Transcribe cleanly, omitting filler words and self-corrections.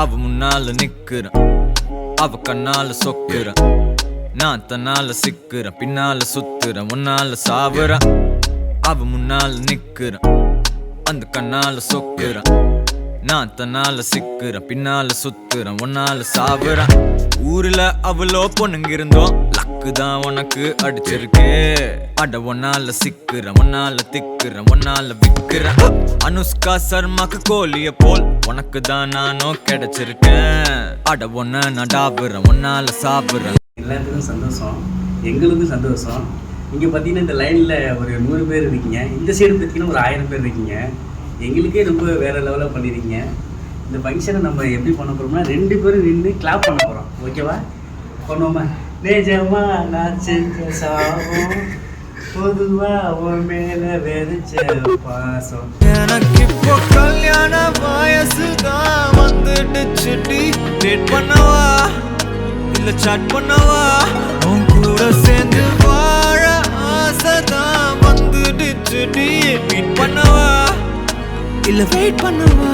அவ முன்னால நிக்கிறேன், அவ கண்ணால சொக்குறேன். நான் தன்னால சிக்கிறேன், பின்னால சுத்துறேன், உன்னால சாவுறேன். அவ முன்னால நிக்கிறேன், அந்த கண்ணால சொக்குறேன். நான் தன்னால சிக்கிறேன், பின்னால சுத்துறேன், உன்னால சாவுறேன். ஊர்ல அவ்வளோ பொண்ணுங்க இருந்தோம், லக்கு தான் உனக்கு அடிச்சிருக்கு. அட ஒன்னால சிக்கிறேன், ஒன்னால திக்கிறேன், ஒன்னால விக்கிறேன். அனுஷ்கா சர்மாக்கு கோழிய போல் உனக்கு தான் நானும் கிடைச்சிருக்கேன். அட ஒன்ன நான் டாபுறேன், ஒன்னால சாப்பிடுறேன். எல்லாத்துக்கும் சந்தோஷம், எங்களுக்கும் சந்தோஷம். இங்கே பார்த்தீங்கன்னா இந்த லைனில் ஒரு 100 பேர் இருக்கீங்க, இந்த சைடு பார்த்தீங்கன்னா ஒரு 1000 பேர் இருக்கீங்க. எங்களுக்கே ரொம்ப வேறு லெவலில் பண்ணியிருக்கீங்க. இந்த ஃபங்க்ஷனை நம்ம எப்படி பண்ண போகிறோம்னா 2 பேரும் நின்று கிளாப் பண்ண போகிறோம். ஓகேவா? பண்ணுவோமா? நிஜமா நான் செஞ்ச சாபம் பொதுவா உன் மேல வெறிச்ச பாசம். எனக்கு இப்போ கல்யாண வயசுதான் வந்துடுச்சுடி. டேட் பண்ணவா இல்ல சாட் பண்ணவா? உன் கூட சேர்ந்து வாழ ஆசைதான் வந்துடுச்சுடி. மீட் பண்ணவா இல்ல வெயிட் பண்ணவா?